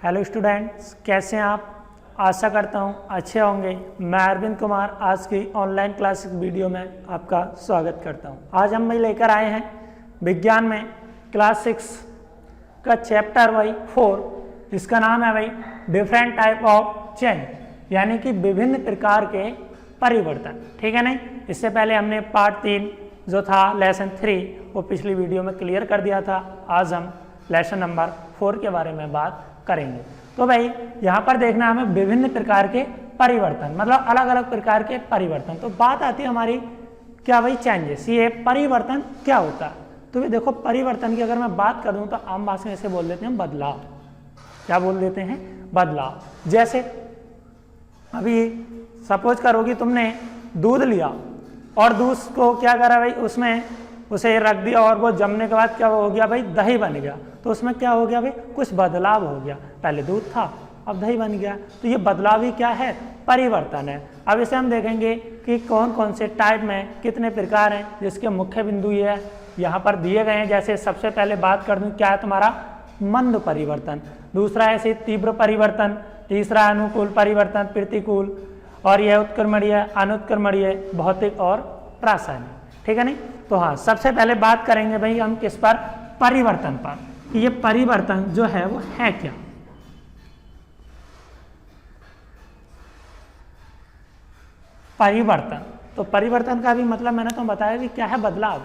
Hello students, कैसे हैं आप? आशा करता हूं अच्छे होंगे। मैं अरविंद कुमार आज की ऑनलाइन क्लासेस वीडियो में आपका स्वागत करता हूं। आज हम लेकर आए हैं विज्ञान में क्लास 6 का चैप्टर 4, जिसका नाम है भाई डिफरेंट टाइप ऑफ चेंज, यानी कि विभिन्न प्रकार के परिवर्तन। ठीक है नहीं? इससे पहले हमने पार्ट 3 जो था लेसन 3 वो पिछली वीडियो में क्लियर कर दिया था। आज हम लेसन नंबर 4 के बारे में बात करेंगे। तो भाई यहाँ पर देखना हमें विभिन्न प्रकार के परिवर्तन, मतलब अलग अलग प्रकार के परिवर्तन। तो बात आती है हमारी क्या भाई चेंजेस, ये परिवर्तन क्या होता है। तो ये देखो, परिवर्तन की अगर मैं बात करूँ तो आम भाषा में ऐसे बोल देते हैं बदलाव। क्या बोल देते हैं? बदलाव। जैसे अभी सपोज करो कि तुमने दूध लिया और दूध को क्या करा भाई, उसमें उसे रख दिया और वो जमने के बाद क्या हो गया भाई, दही बन गया। तो उसमें क्या हो गया भाई, कुछ बदलाव हो गया। पहले दूध था, अब दही बन गया। तो ये बदलाव ही क्या है? परिवर्तन है। अब इसे हम देखेंगे कि कौन कौन से टाइप में कितने प्रकार हैं, जिसके मुख्य बिंदु ये है यहाँ पर दिए गए हैं। जैसे सबसे पहले बात कर दूँ, क्या है तुम्हारा मंद परिवर्तन, दूसरा है ऐसे तीव्र परिवर्तन, तीसरा अनुकूल परिवर्तन, प्रतिकूल, और यह उत्क्रमणीय, अनुत्क्रमणीय, भौतिक और रासायनिक। ठीक है नहीं? तो हाँ, सबसे पहले बात करेंगे भाई हम किस पर? परिवर्तन पर, कि ये परिवर्तन जो है वो है क्या। परिवर्तन, तो परिवर्तन का भी मतलब मैंने तो बताया कि क्या है, बदलाव।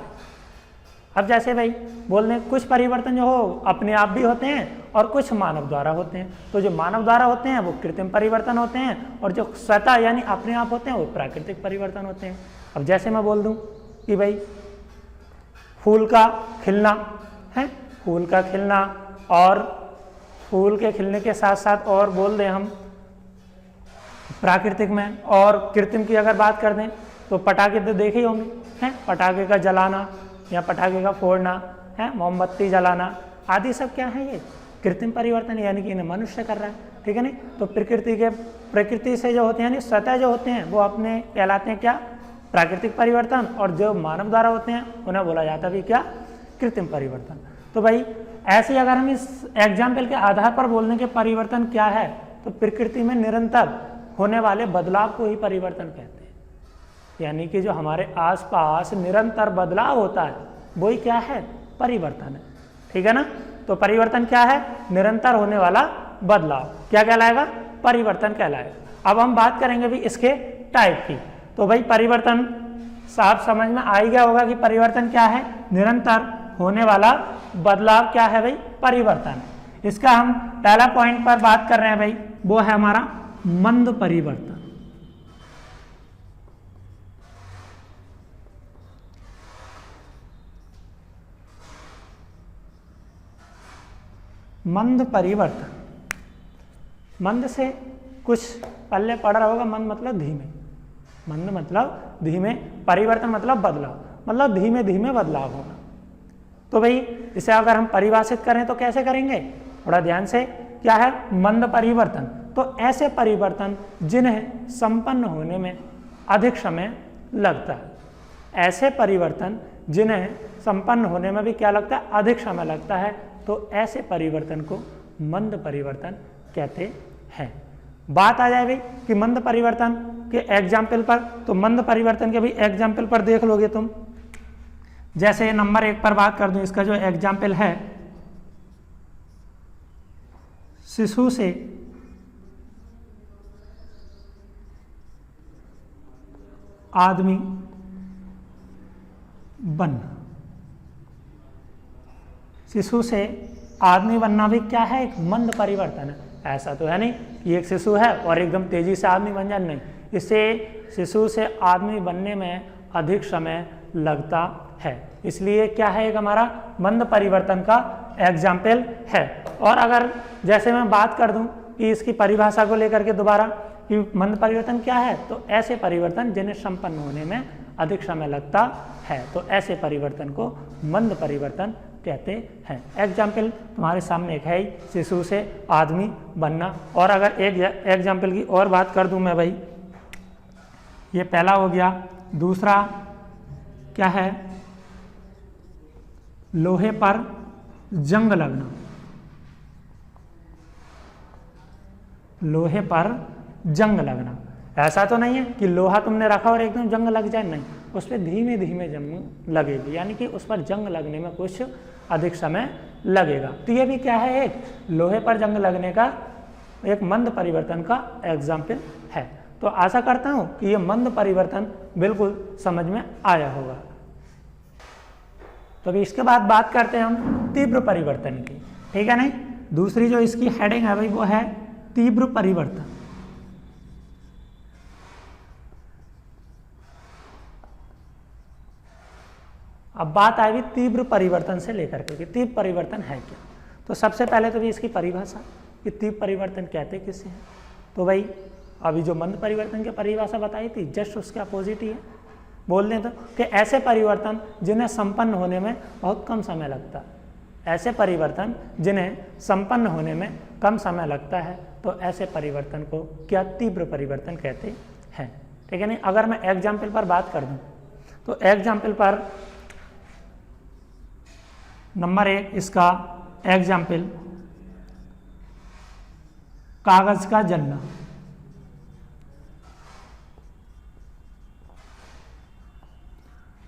अब जैसे भाई बोलने कुछ परिवर्तन जो हो अपने आप भी होते हैं और कुछ मानव द्वारा होते हैं। तो जो मानव द्वारा होते हैं वो कृत्रिम परिवर्तन होते हैं, और जो स्वतः यानी अपने आप होते हैं वो प्राकृतिक परिवर्तन होते हैं। अब जैसे मैं बोल दूं कि भाई फूल का खिलना है, फूल का खिलना, और फूल के खिलने के साथ साथ और बोल दें हम प्राकृतिक में, और कृत्रिम की अगर बात कर दें तो पटाखे तो देखे ही होंगे हैं, पटाखे का जलाना या पटाखे का फोड़ना है, मोमबत्ती जलाना आदि सब क्या है, ये कृत्रिम परिवर्तन, यानी कि इन्हें मनुष्य कर रहा है। ठीक है नहीं? तो प्रकृति से जो होते हैं, स्वतः जो होते हैं वो अपने कहलाते हैं क्या? प्राकृतिक परिवर्तन, और जो मानव द्वारा होते हैं उन्हें बोला जाता है भी क्या? कृत्रिम परिवर्तन। तो भाई ऐसे अगर हम इस एग्जाम्पल के आधार पर बोलने के परिवर्तन क्या है, तो प्रकृति में निरंतर होने वाले बदलाव को ही परिवर्तन कहते हैं। यानी कि जो हमारे आसपास निरंतर बदलाव होता है वही क्या है? परिवर्तन है। ठीक है ना? तो परिवर्तन क्या है? निरंतर होने वाला बदलाव क्या कहलाएगा? परिवर्तन कहलाएगा। अब हम बात करेंगे भी इसके टाइप की। तो भाई परिवर्तन साफ समझ में आ ही गया होगा कि परिवर्तन क्या है? निरंतर होने वाला बदलाव क्या है भाई? परिवर्तन। इसका हम पहला पॉइंट पर बात कर रहे हैं भाई, वो है हमारा मंद परिवर्तन। मंद परिवर्तन, मंद से कुछ पहले पढ़ रहा होगा, मंद मतलब धीमे, मंद मतलब धीमे, परिवर्तन मतलब बदलाव, मतलब धीमे धीमे बदलाव होना। तो भाई इसे अगर हम परिभाषित करें तो कैसे करेंगे? थोड़ा ध्यान से। क्या है मंद परिवर्तन? तो ऐसे परिवर्तन जिन्हें संपन्न होने में अधिक समय लगता है। ऐसे परिवर्तन जिन्हें संपन्न होने में भी क्या लगता है? अधिक समय लगता है। तो ऐसे परिवर्तन को मंद परिवर्तन कहते हैं। बात आ जाए भाई कि मंद परिवर्तन के एग्जाम्पल पर, तो मंद परिवर्तन के भी एग्जाम्पल पर देख लोगे तुम। जैसे नंबर 1 पर बात कर दूं, इसका जो एग्जाम्पल है, शिशु से आदमी बनना। शिशु से आदमी बनना भी क्या है? एक मंद परिवर्तन है। ऐसा तो है नहीं कि एक शिशु है और एकदम तेजी से आदमी बन जाए, नहीं। इससे शिशु से आदमी बनने में अधिक समय लगता है, इसलिए क्या है? एक हमारा मंद परिवर्तन का एग्जाम्पल है। और अगर जैसे मैं बात कर दूं कि इसकी परिभाषा को लेकर के दोबारा कि मंद परिवर्तन क्या है, तो ऐसे परिवर्तन जिन्हें संपन्न होने में अधिक समय लगता है, तो ऐसे परिवर्तन को मंद परिवर्तन कहते हैं। एग्जाम्पल तुम्हारे सामने एक है ही, शिशु से आदमी बनना। और अगर एक एग्जाम्पल की और बात कर दूं मैं भाई, ये पहला हो गया। दूसरा क्या है? लोहे पर जंग लगना। लोहे पर जंग लगना। ऐसा तो नहीं है कि लोहा तुमने रखा और एकदम जंग लग जाए, नहीं, उस पर धीमे धीमे जंग लगेगी, यानी कि उस पर जंग लगने में कुछ अधिक समय लगेगा। तो ये भी क्या है, एक लोहे पर जंग लगने का एक मंद परिवर्तन का एग्जाम्पल है। तो आशा करता हूं कि ये मंद परिवर्तन बिल्कुल समझ में आया होगा। तो अभी इसके बाद बात करते हैं हम तीव्र परिवर्तन की, ठीक है नहीं। दूसरी जो इसकी हेडिंग है भाई वो है तीव्र परिवर्तन। अब बात आएगी तीव्र परिवर्तन से लेकर के, तीव्र परिवर्तन है क्या। तो सबसे पहले तो भी इसकी परिभाषा कि तीव्र परिवर्तन कहते किसे हैं। तो भाई अभी जो मंद परिवर्तन की परिभाषा बताई थी, जस्ट उसके अपोजिट ही है। बोल दें तो कि ऐसे परिवर्तन जिन्हें संपन्न होने में बहुत कम समय लगता है, ऐसे परिवर्तन जिन्हें संपन्न होने में कम समय लगता है, तो ऐसे परिवर्तन को क्या तीव्र परिवर्तन कहते हैं, ठीक है नहीं। अगर मैं एग्जाम्पल पर बात कर दूं तो एग्जाम्पल पर नंबर 1 इसका एग्जाम्पल कागज का जलना।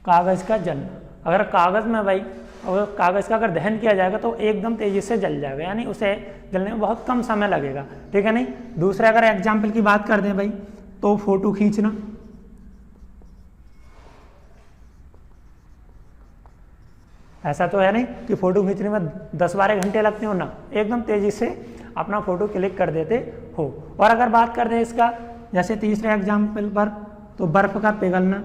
कागज का जलना, अगर कागज में भाई अगर कागज का अगर दहन किया जाएगा तो एकदम तेजी से जल जाएगा, यानी उसे जलने में बहुत कम समय लगेगा, ठीक है नहीं। दूसरा अगर एग्जाम्पल की बात कर दें भाई तो फोटो खींचना। ऐसा तो है नहीं कि फोटो खींचने में 10-12 घंटे लगते हो ना, एकदम तेजी से अपना फोटो क्लिक कर देते हो। और अगर बात कर दें इसका जैसे तीसरे एग्जाम्पल पर तो बर्फ का पिघलना।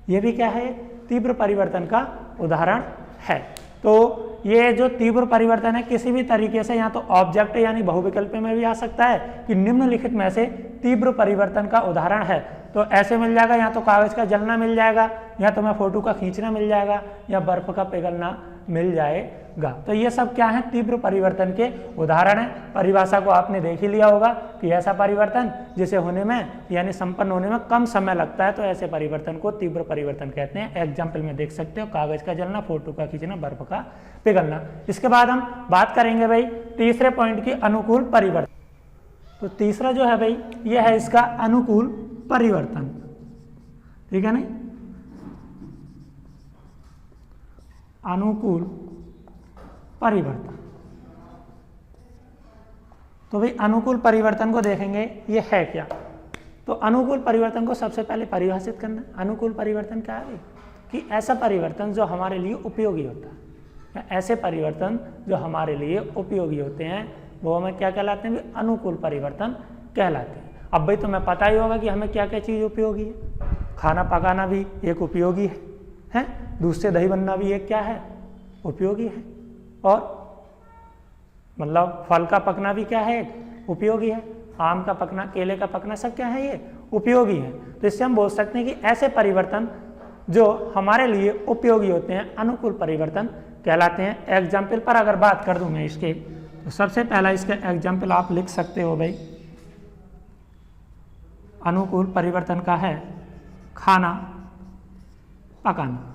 ये भी क्या है, तीव्र परिवर्तन का उदाहरण है। तो ये जो तीव्र परिवर्तन है किसी भी तरीके से या तो ऑब्जेक्ट यानी बहुविकल्प में भी आ सकता है कि निम्नलिखित में से तीव्र परिवर्तन का उदाहरण है। तो ऐसे मिल जाएगा, या तो कागज का जलना मिल जाएगा, या तो मैं फोटो का खींचना मिल जाएगा, या बर्फ का पिघलना मिल जाएगा। तो ये सब क्या है, तीव्र परिवर्तन के उदाहरण है। परिभाषा को आपने देख ही लिया होगा कि ऐसा परिवर्तन जिसे होने में यानी संपन्न होने में कम समय लगता है, तो ऐसे परिवर्तन को तीव्र परिवर्तन कहते हैं। एग्जाम्पल में देख सकते हो, कागज का जलना, फोटो का खींचना, बर्फ का पिघलना। इसके बाद हम बात करेंगे भाई तीसरे पॉइंट की, अनुकूल परिवर्तन। तो तीसरा जो है भाई ये है इसका अनुकूल परिवर्तन, ठीक है नहीं। अनुकूल परिवर्तन, तो भाई अनुकूल परिवर्तन को देखेंगे ये है क्या। तो अनुकूल परिवर्तन को सबसे पहले परिभाषित करना। अनुकूल परिवर्तन क्या है कि ऐसा परिवर्तन जो हमारे लिए उपयोगी होता है, या ऐसे परिवर्तन जो हमारे लिए उपयोगी होते हैं वो हमें क्या कहलाते हैं, अनुकूल परिवर्तन कहलाते हैं। अब भाई तुम्हें पता ही होगा कि हमें क्या क्या चीज़ उपयोगी है। खाना पकाना भी एक उपयोगी है, दूध से दही बनना भी एक क्या है, उपयोगी है। और मतलब फल का पकना भी क्या है, एक उपयोगी है। आम का पकना, केले का पकना, सब क्या है, ये उपयोगी है। तो इससे हम बोल सकते हैं कि ऐसे परिवर्तन जो हमारे लिए उपयोगी होते हैं अनुकूल परिवर्तन कहलाते हैं। एग्जाम्पल पर अगर बात कर दूं मैं इसके, तो सबसे पहला इसका एग्जाम्पल आप लिख सकते हो भाई, अनुकूल परिवर्तन का है खाना पकाना,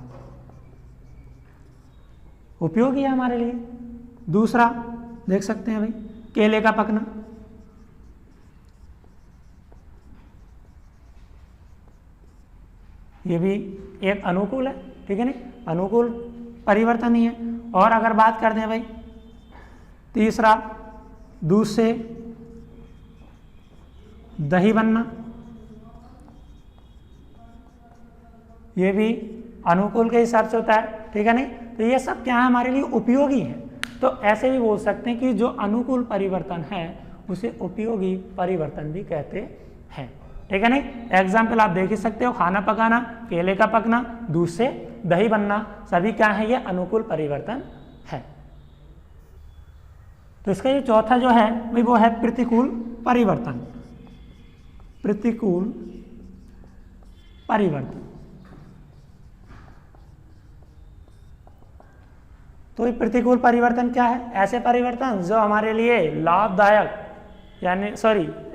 उपयोगी है हमारे लिए। दूसरा देख सकते हैं भाई केले का पकना, ये भी एक अनुकूल है, ठीक है नहीं, अनुकूल परिवर्तन ही है। और अगर बात करते हैं भाई तीसरा, दूध से दही बनना, ये भी अनुकूल के हिसाब से होता है, ठीक है नहीं। तो ये सब क्या है, हमारे लिए उपयोगी है। तो ऐसे भी बोल सकते हैं कि जो अनुकूल परिवर्तन है उसे उपयोगी परिवर्तन भी कहते हैं, ठीक है नहीं। एग्जाम्पल आप देख ही सकते हो, खाना पकाना, केले का पकना, दूध से दही बनना, सभी क्या है, ये अनुकूल परिवर्तन है। तो इसका ये चौथा जो है भाई वो है प्रतिकूल परिवर्तन। प्रतिकूल परिवर्तन, तो ये प्रतिकूल परिवर्तन क्या है, ऐसे परिवर्तन जो हमारे लिए लाभदायक यानी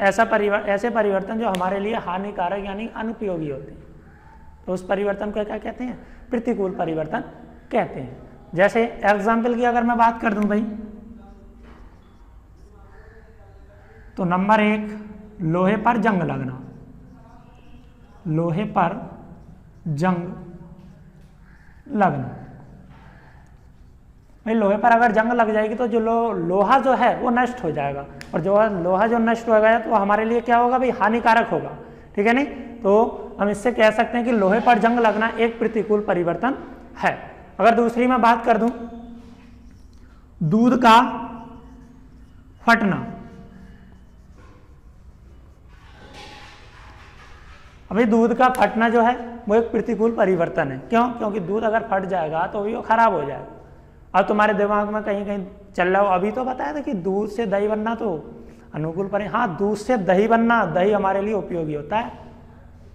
ऐसे परिवर्तन जो हमारे लिए हानिकारक यानी अनुपयोगी होते हैं, तो उस परिवर्तन को क्या कहते हैं, प्रतिकूल परिवर्तन कहते हैं। जैसे एग्जाम्पल की अगर मैं बात कर दूं भाई, तो नंबर 1 लोहे पर जंग लगना। लोहे पर जंग लगना भाई, लोहे पर अगर जंग लग जाएगी तो जो लोहा जो है वो नष्ट हो जाएगा, और जो लोहा जो नष्ट हो गया तो हमारे लिए क्या होगा भाई, हानिकारक होगा, ठीक है नहीं। तो हम इससे कह सकते हैं कि लोहे पर जंग लगना एक प्रतिकूल परिवर्तन है। अगर दूसरी मैं बात कर दूं, दूध का फटना। अभी दूध का फटना जो है वो एक प्रतिकूल परिवर्तन है। क्यों? क्योंकि दूध अगर फट जाएगा तो वो खराब हो जाएगा। अब तुम्हारे दिमाग में कहीं कहीं चल रहा हो, अभी तो बताया था कि दूध से दही बनना तो अनुकूल पर, हाँ दूध से दही बनना, दही हमारे लिए उपयोगी होता है,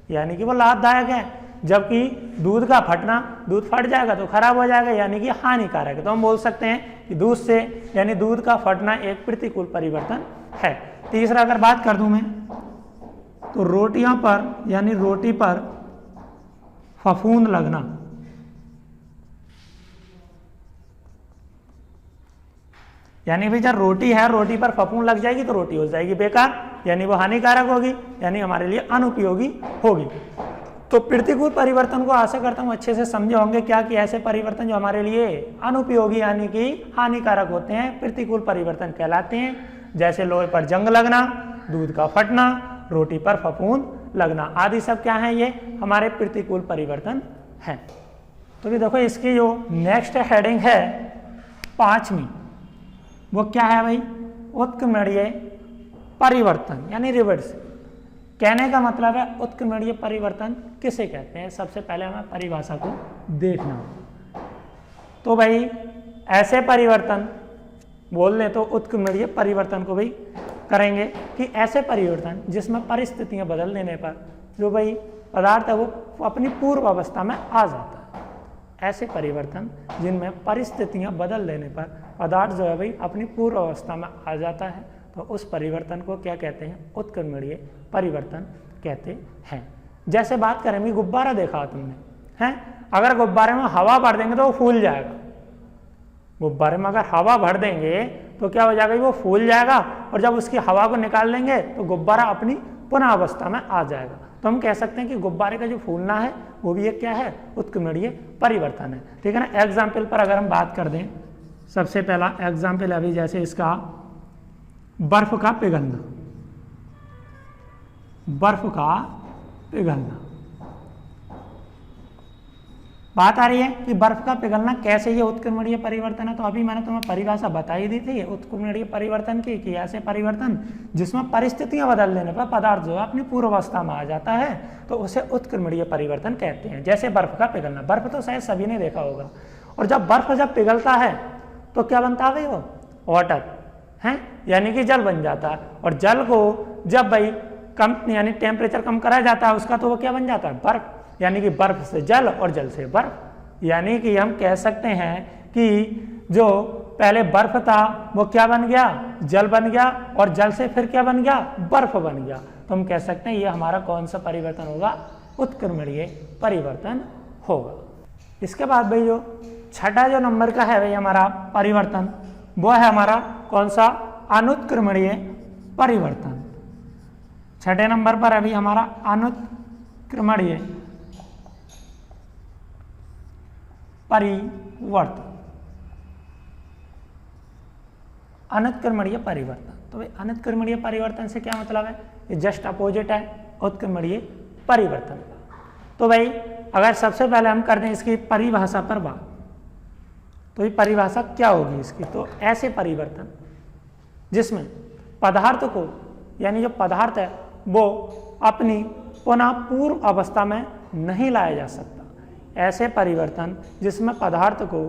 यानी कि वो लाभदायक है, जबकि दूध का फटना, दूध फट जाएगा तो खराब हो जाएगा, यानी कि हानिकारक है। तो हम बोल सकते हैं कि दूध से यानी दूध का फटना एक प्रतिकूल परिवर्तन है। तीसरा अगर बात कर दूं मैं, तो रोटियां पर यानी रोटी पर फफूंद लगना। यानी भाई जब रोटी है, रोटी पर फफूंद लग जाएगी तो रोटी हो जाएगी बेकार, यानी वो हानिकारक होगी, यानी हमारे लिए अनुपयोगी होगी। तो प्रतिकूल परिवर्तन को आशा करता हूं अच्छे से समझे होंगे क्या कि ऐसे परिवर्तन जो हमारे लिए अनुपयोगी यानी कि हानिकारक होते हैं प्रतिकूल परिवर्तन कहलाते हैं। जैसे लोहे पर जंग लगना, दूध का फटना, रोटी पर फफूंद लगना आदि सब क्या है, ये हमारे प्रतिकूल परिवर्तन हैं। तो भी देखो इसकी जो नेक्स्ट हेडिंग है 5वीं, वो क्या है भाई, उत्क्रमणीय परिवर्तन यानी रिवर्स। कहने का मतलब है उत्क्रमणीय परिवर्तन किसे कहते हैं, सबसे पहले हमें परिभाषा को देखना होगा। तो भाई ऐसे परिवर्तन बोल लें तो उत्क्रमणीय परिवर्तन को भाई करेंगे कि ऐसे परिवर्तन जिसमें परिस्थितियां बदल देने पर जो भाई पदार्थ है वो अपनी पूर्व अवस्था में आ जाता है। ऐसे परिवर्तन जिनमें परिस्थितियां बदल देने पर पदार्थ जो है भाई अपनी पूर्व अवस्था में आ जाता है, तो उस परिवर्तन को क्या कहते हैं, उत्क्रमणीय परिवर्तन कहते हैं। जैसे बात करें भी, गुब्बारा देखा तुमने हैं, अगर गुब्बारे में हवा भर देंगे तो वो फूल जाएगा। गुब्बारे में अगर हवा भर देंगे तो क्या हो जाएगा, वो फूल जाएगा, और जब उसकी हवा को निकाल लेंगे तो गुब्बारा अपनी पुनः अवस्था में आ जाएगा। तो हम कह सकते हैं कि गुब्बारे का जो फूलना है वो भी एक क्या है, उत्क्रमणीय परिवर्तन है, ठीक है ना। एग्जाम्पल पर अगर हम बात कर दें, सबसे पहला एग्जाम्पल अभी जैसे इसका बर्फ का पिघलना। बर्फ का पिघलना, बात आ रही है कि बर्फ का पिघलना कैसे ये उत्क्रमणीय परिवर्तन है। तो अभी मैंने तुम्हें परिभाषा बताई दी थी उत्क्रमणीय परिवर्तन की कि ऐसे परिवर्तन जिसमें परिस्थितियां बदल देने पर पदार्थ जो है अपनी पूर्वावस्था में आ जाता है, तो उसे उत्क्रमणीय परिवर्तन कहते हैं। जैसे बर्फ का पिघलना, बर्फ तो शायद सभी ने देखा होगा, और जब बर्फ जब पिघलता है तो क्या बनता है भाई, वो वाटर है, यानी कि जल बन जाता है। और जल को जब भाई कम यानी टेम्परेचर कम कराया जाता है उसका, तो वो क्या बन जाता है, बर्फ, यानी कि बर्फ से जल और जल से बर्फ। यानी कि हम कह सकते हैं कि जो पहले बर्फ था वो क्या बन गया, जल बन गया, और जल से फिर क्या बन गया, बर्फ बन गया। तो हम कह सकते हैं ये हमारा कौन सा परिवर्तन होगा, उत्क्रमणीय परिवर्तन होगा। इसके बाद भाई जो छठा जो नंबर का है भाई हमारा परिवर्तन, वो है हमारा कौन सा, अनुत्क्रमणीय परिवर्तन। छठे नंबर पर अभी हमारा अनुत्क्रमणीय परिवर्तन। अनुत्क्रमणीय परिवर्तन, तो भाई अनुत्क्रमणीय परिवर्तन से क्या मतलब है, ये जस्ट अपोजिट है उत्क्रमणीय परिवर्तन। तो भाई अगर सबसे पहले हम कर दें इसकी परिभाषा पर बात, तो ये परिभाषा क्या होगी इसकी, तो ऐसे परिवर्तन जिसमें पदार्थ को यानी जो पदार्थ है वो अपनी पुनः पूर्व अवस्था में नहीं लाया जा सकता। ऐसे परिवर्तन जिसमें पदार्थ को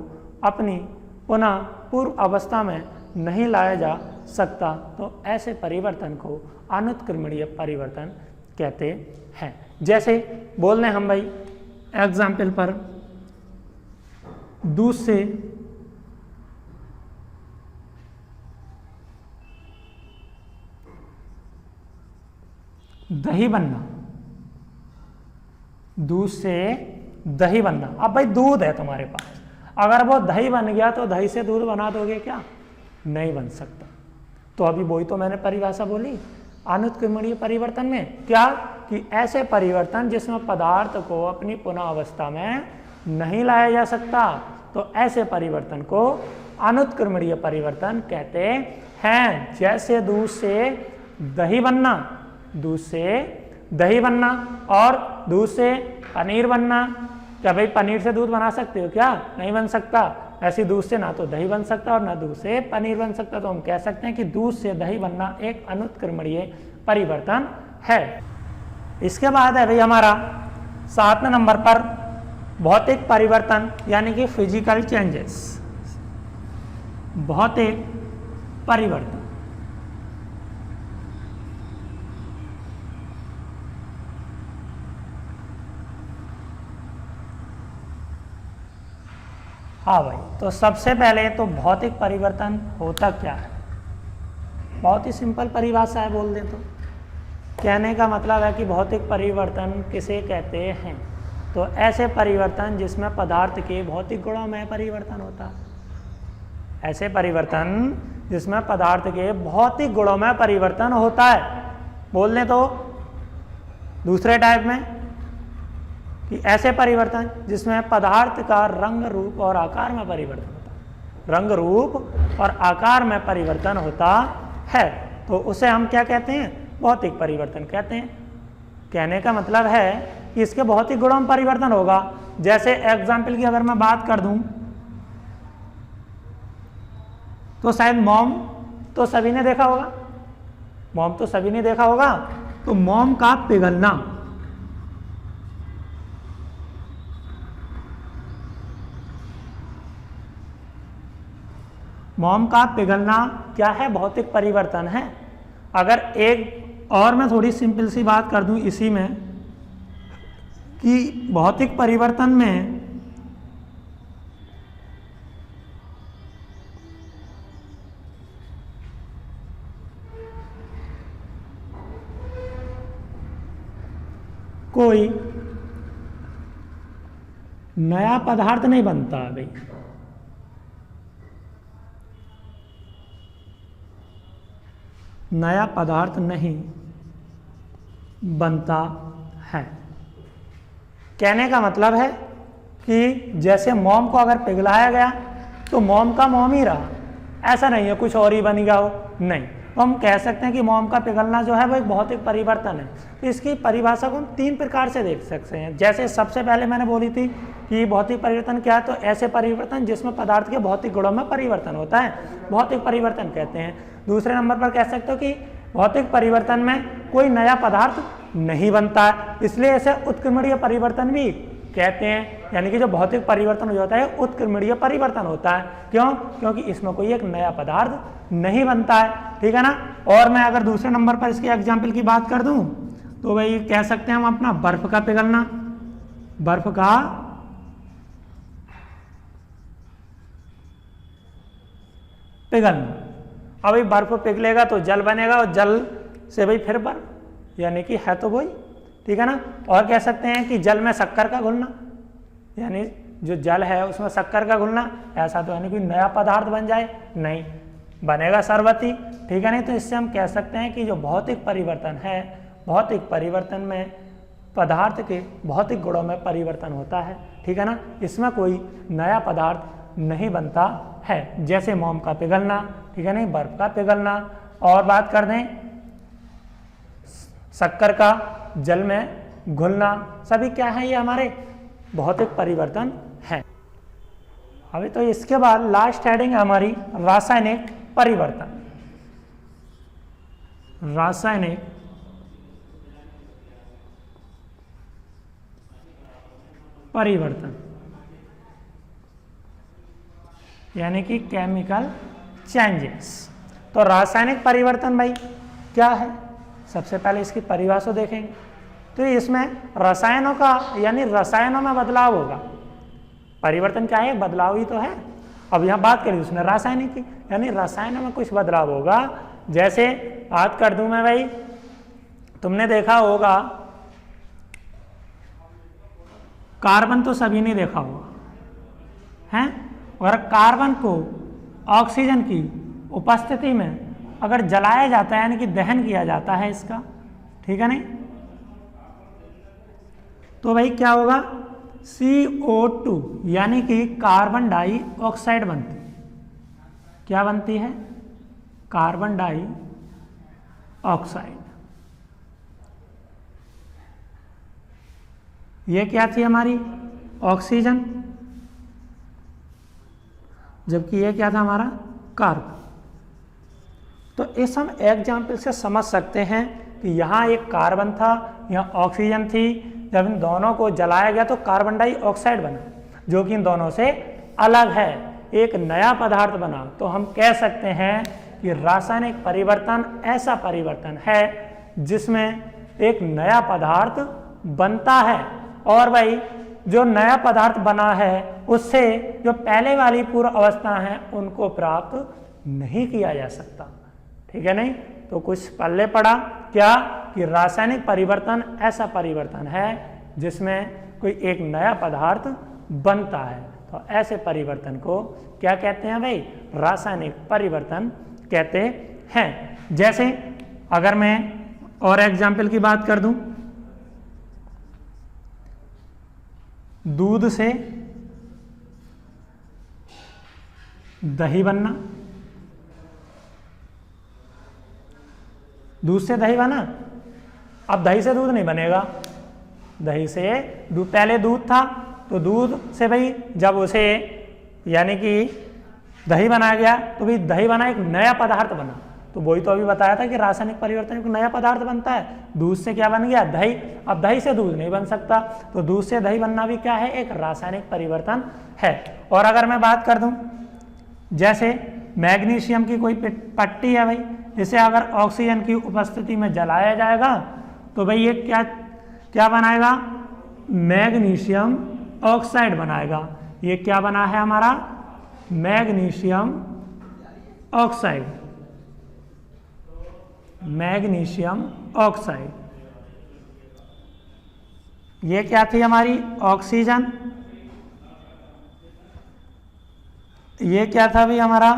अपनी पुनः पूर्व अवस्था में नहीं लाया जा सकता, तो ऐसे परिवर्तन को अनुत्क्रमणीय परिवर्तन कहते हैं। जैसे बोल रहे हम भाई एग्जाम्पल पर, दूध से दही बनना, दूध से दही बनना। अब भाई दूध है तुम्हारे पास, अगर वो दही बन गया तो दही से दूध बना दोगे क्या? नहीं बन सकता। तो अभी वही तो मैंने परिभाषा बोली अनुत्क्रमणीय परिवर्तन में, क्या कि ऐसे परिवर्तन जिसमें पदार्थ को अपनी पुनः अवस्था में नहीं लाया जा सकता, तो ऐसे परिवर्तन को अनुत्क्रमणीय परिवर्तन कहते हैं। जैसे दूध से दही बनना, दूध से दही बनना और दूध से पनीर बनना। क्या भाई पनीर से दूध बना सकते हो क्या? नहीं बन सकता। ऐसी दूध से ना तो दही बन सकता और ना दूध से पनीर बन सकता। तो हम कह सकते हैं कि दूध से दही बनना एक अनुत्क्रमणीय परिवर्तन है। इसके बाद है भाई हमारा 7वें नंबर पर भौतिक परिवर्तन यानी कि फिजिकल चेंजेस। भौतिक परिवर्तन, हाँ भाई, तो सबसे पहले तो भौतिक परिवर्तन होता क्या है? बहुत ही सिंपल परिभाषा है, बोल दें तो कहने का मतलब है कि भौतिक परिवर्तन किसे कहते हैं? तो ऐसे परिवर्तन जिसमें पदार्थ के भौतिक गुणों में परिवर्तन होता है। ऐसे परिवर्तन जिसमें पदार्थ के भौतिक गुणों में परिवर्तन होता है। बोल दें तो दूसरे टाइप में कि ऐसे परिवर्तन जिसमें पदार्थ का रंग, रूप और आकार में परिवर्तन होता है। रंग, रूप और आकार में परिवर्तन होता है, तो उसे हम क्या कहते हैं? भौतिक परिवर्तन कहते हैं। कहने का मतलब है कि इसके भौतिक गुणों में परिवर्तन होगा। जैसे एग्जाम्पल की अगर मैं बात कर दूं तो शायद मोम तो सभी ने देखा होगा, मोम तो सभी ने देखा होगा। तो मोम का पिघलना, मोम का पिघलना क्या है? भौतिक परिवर्तन है। अगर एक और मैं थोड़ी सिंपल सी बात कर दूं इसी में कि भौतिक परिवर्तन में कोई नया पदार्थ नहीं बनता भाई। नया पदार्थ नहीं बनता है। कहने का मतलब है कि जैसे मोम को अगर पिघलाया गया तो मोम का मोम ही रहा, ऐसा नहीं है कुछ और ही बन गया हो, नहीं। तो हम कह सकते हैं कि मोम का पिघलना जो है वो एक भौतिक परिवर्तन है। तो इसकी परिभाषा को हम 3 प्रकार से देख सकते हैं। जैसे सबसे पहले मैंने बोली थी कि भौतिक परिवर्तन क्या है, तो ऐसे परिवर्तन जिसमें पदार्थ के भौतिक गुणों में परिवर्तन होता है, भौतिक परिवर्तन कहते हैं। दूसरे नंबर पर कह सकते हो कि भौतिक परिवर्तन में कोई नया पदार्थ नहीं बनता है, इसलिए इसे उत्क्रमणीय परिवर्तन भी कहते हैं। यानी कि जो भौतिक परिवर्तन हो जाता है उत्क्रमणीय परिवर्तन होता है। क्यों? क्योंकि इसमें कोई एक नया पदार्थ नहीं बनता है, ठीक है ना। और मैं अगर दूसरे नंबर पर इसके एग्जाम्पल की बात कर दूं तो भाई कह सकते हैं हम अपना बर्फ का पिघलना, बर्फ का पिघलना। अब भाई बर्फ पिघलेगा तो जल बनेगा और जल से भाई फिर बर्फ, यानी कि है तो वही, ठीक है ना। और कह सकते हैं कि जल में शक्कर का घुलना, यानी जो जल है उसमें शक्कर का घुलना, ऐसा तो यानी कोई नया पदार्थ बन जाए, नहीं बनेगा शरबती, ठीक है। नहीं तो इससे हम कह सकते हैं कि जो भौतिक परिवर्तन है, भौतिक परिवर्तन में पदार्थ के भौतिक गुणों में परिवर्तन होता है, ठीक है ना। इसमें कोई नया पदार्थ नहीं बनता है। जैसे मोम का पिघलना, ठीक है, नहीं बर्फ का पिघलना। और बात कर दें शक्कर का जल में घुलना, सभी क्या है? ये हमारे भौतिक परिवर्तन है। अभी तो इसके बाद लास्ट हेडिंग है हमारी रासायनिक परिवर्तन। रासायनिक परिवर्तन यानी कि केमिकल चेंजेस। तो रासायनिक परिवर्तन भाई क्या है? सबसे पहले इसकी परिभाषा देखेंगे। तो इसमें रसायनों का यानी रसायनों में बदलाव होगा। परिवर्तन क्या है? बदलाव ही तो है। अब यहाँ बात करें उसने रासायनिक की, यानी रसायनों में कुछ बदलाव होगा। जैसे बात कर दूं मैं भाई, तुमने देखा होगा कार्बन तो सभी ने देखा होगा, हैं? और कार्बन को ऑक्सीजन की उपस्थिति में अगर जलाया जाता है यानी कि दहन किया जाता है इसका, ठीक है नहीं, तो भाई क्या होगा, CO2 यानी कि कार्बन डाइऑक्साइड बनती है। क्या बनती है? Carbon dioxide. ये क्या थी हमारी? ऑक्सीजन, जबकि ये क्या था हमारा? कार्बन। तो इस हम एग्जाम्पल से समझ सकते हैं कि यहाँ एक कार्बन था, यहाँ ऑक्सीजन थी, जब इन दोनों को जलाया गया तो कार्बन डाइऑक्साइड बना, जो कि इन दोनों से अलग है, एक नया पदार्थ बना। तो हम कह सकते हैं कि रासायनिक परिवर्तन ऐसा परिवर्तन है जिसमें एक नया पदार्थ बनता है, और भाई जो नया पदार्थ बना है उससे जो पहले वाली पूर्व अवस्था है उनको प्राप्त नहीं किया जा सकता, ठीक है नहीं। तो कुछ पल्ले पड़ा क्या कि रासायनिक परिवर्तन ऐसा परिवर्तन है जिसमें कोई एक नया पदार्थ बनता है। तो ऐसे परिवर्तन को क्या कहते हैं भाई? रासायनिक परिवर्तन कहते हैं। जैसे अगर मैं और एग्जाम्पल की बात कर दूं, दूध से दही बनना, दूध से दही बना, अब दही से दूध नहीं बनेगा, दही से पहले दूध था, तो दूध से भाई जब उसे यानी कि दही बनाया गया तो भाई दही बना, एक नया पदार्थ बना। तो वही तो अभी बताया था कि रासायनिक परिवर्तन एक नया पदार्थ बनता है। दूध से क्या बन गया? दही। अब दही से दूध नहीं बन सकता, तो दूध से दही बनना भी क्या है? एक रासायनिक परिवर्तन है। और अगर मैं बात कर दूं, जैसे मैग्नीशियम की कोई पट्टी है भाई, इसे अगर ऑक्सीजन की उपस्थिति में जलाया जाएगा तो भाई ये क्या बनाएगा? मैग्नीशियम ऑक्साइड बनाएगा। ये क्या बना है हमारा? Magnesium oxide, magnesium oxide. ये क्या थी हमारी? ऑक्सीजन। ये क्या था भी हमारा?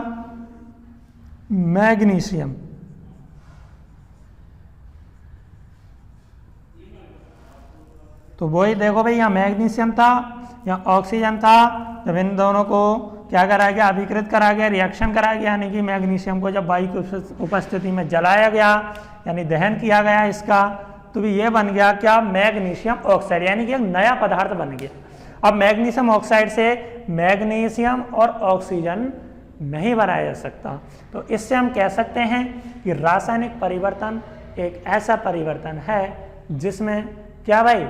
मैग्नीशियम। तो वही देखो भाई, यहाँ मैग्नीशियम था, यहाँ ऑक्सीजन था। जब इन दोनों को क्या कराया गया? अभिकृत कराया गया, रिएक्शन कराया गया, यानी कि मैग्नीशियम को जब वायु की उपस्थिति में जलाया गया यानी दहन किया गया इसका, तो भी ये बन गया क्या? मैग्नीशियम ऑक्साइड, यानी कि एक नया पदार्थ बन गया। अब मैग्नीशियम ऑक्साइड से मैग्नीशियम और ऑक्सीजन नहीं बनाया जा सकता। तो इससे हम कह सकते हैं कि रासायनिक परिवर्तन एक ऐसा परिवर्तन है जिसमें क्या भाई?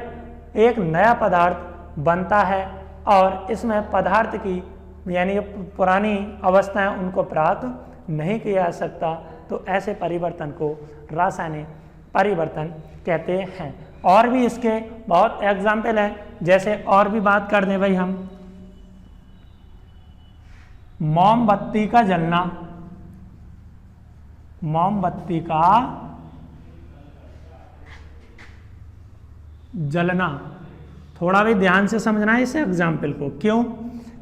एक नया पदार्थ बनता है और इसमें पदार्थ की यानी पुरानी अवस्थाएं उनको प्राप्त नहीं किया जा सकता। तो ऐसे परिवर्तन को रासायनिक परिवर्तन कहते हैं। और भी इसके बहुत एग्जाम्पल हैं, जैसे और भी बात कर दें भाई हम, मोमबत्ती का जलना, मोमबत्ती का जलना। थोड़ा भी ध्यान से समझना है इस एग्जाम्पल को। क्यों?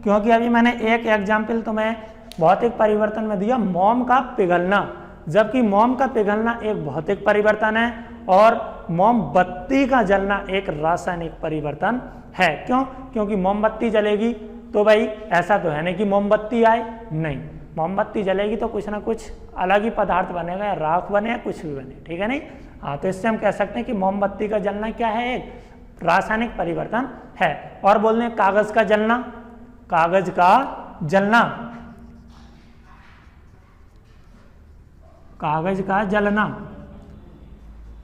क्योंकि अभी मैंने एक एग्जाम्पल तो मैं भौतिक परिवर्तन में दिया, मोम का पिघलना, जबकि मोम का पिघलना एक भौतिक परिवर्तन है और मोमबत्ती का जलना एक रासायनिक परिवर्तन है। क्यों? क्योंकि मोमबत्ती जलेगी तो भाई ऐसा तो है नहीं कि मोमबत्ती आए, नहीं, मोमबत्ती जलेगी तो कुछ ना कुछ अलग ही पदार्थ बनेगा, या राख बने या कुछ भी बने, ठीक है नहीं। हाँ, तो इससे हम कह सकते हैं कि मोमबत्ती का जलना क्या है? एक रासायनिक परिवर्तन है। और बोलते हैं कागज का जलना, कागज का जलना, कागज का जलना।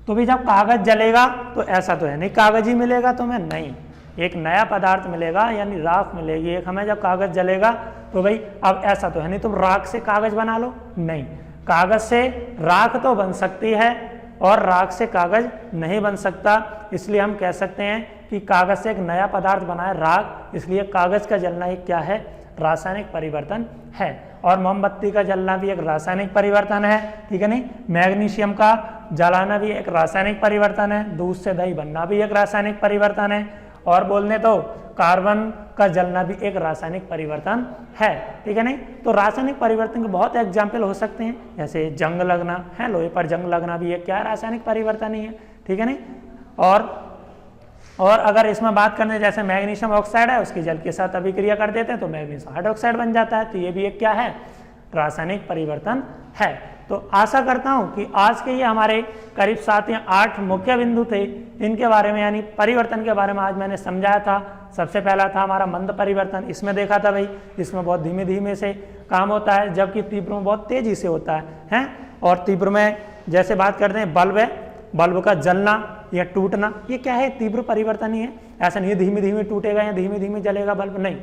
तो भी जब कागज जलेगा तो ऐसा तो है नहीं कागज ही मिलेगा तुम्हें, नहीं, एक नया पदार्थ मिलेगा यानी राख मिलेगी एक हमें। जब कागज जलेगा तो भाई अब ऐसा तो है नहीं तुम राख से कागज बना लो, नहीं, कागज से राख तो बन सकती है और राख से कागज नहीं बन सकता। इसलिए हम कह सकते हैं कि कागज से एक नया पदार्थ बना है राख, इसलिए कागज का जलना एक क्या है? रासायनिक परिवर्तन है। और मोमबत्ती का जलना भी एक रासायनिक परिवर्तन है, ठीक है नहीं। मैग्नीशियम का जलाना भी एक रासायनिक परिवर्तन है। दूध से दही बनना भी एक रासायनिक परिवर्तन है। और बोलने तो कार्बन का जलना भी एक रासायनिक परिवर्तन है, ठीक है नहीं। तो रासायनिक परिवर्तन के बहुत एग्जाम्पल हो सकते हैं, जैसे जंग लगना है, लोहे पर जंग लगना भी एक क्या रासायनिक परिवर्तन ही है, ठीक है नहीं। और अगर इसमें बात करने जैसे मैग्नीशियम ऑक्साइड है, उसकी जल के साथ अभिक्रिया कर देते हैं तो मैग्नीशियम हाइड्रोक्साइड बन जाता है, तो ये भी एक क्या है, रासायनिक परिवर्तन है। तो आशा करता हूं कि आज के ये हमारे करीब 7 या 8 मुख्य बिंदु थे, इनके बारे में यानी परिवर्तन के बारे में आज मैंने समझाया था। सबसे पहला था हमारा मंद परिवर्तन, इसमें देखा था भाई, इसमें बहुत धीमे धीमे से काम होता है, जबकि तीव्र में बहुत तेजी से होता है। और तीव्र में जैसे बात करते हैं बल्ब है, बल्ब का जलना या टूटना, ये क्या है, तीव्र परिवर्तन ही है। ऐसा नहीं है धीमे धीमे टूटेगा या धीमे धीमे जलेगा बल्ब, नहीं।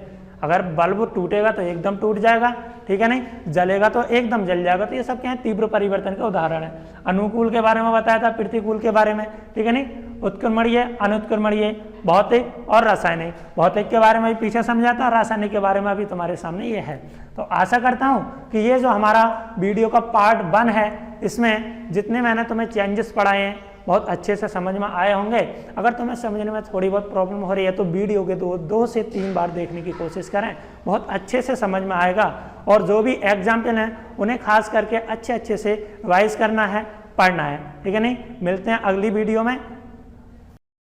अगर बल्ब टूटेगा तो एकदम टूट जाएगा, ठीक है नहीं, जलेगा तो एकदम जल जाएगा। तो ये सब क्या है, तीव्र परिवर्तन का उदाहरण है। अनुकूल के बारे में बताया था, प्रतिकूल के बारे में, ठीक है नहीं, उत्क्रमणीय, अनुत्क्रमणीय, भौतिक और रासायनिक। भौतिक के बारे में भी पीछे समझा था, रासायनिक के बारे में अभी तुम्हारे सामने ये है। तो आशा करता हूँ कि ये जो हमारा वीडियो का पार्ट 1 है, इसमें जितने मैंने तुम्हें चेंजेस पढ़ाए हैं बहुत अच्छे से समझ में आए होंगे। अगर तुम्हें समझने में थोड़ी बहुत प्रॉब्लम हो रही है तो वीडियो के 2 से 3 बार देखने की कोशिश करें, बहुत अच्छे से समझ में आएगा। और जो भी एग्जाम्पल हैं उन्हें खास करके अच्छे से रिवाइज करना है, पढ़ना है, ठीक है नहीं। मिलते हैं अगली वीडियो में।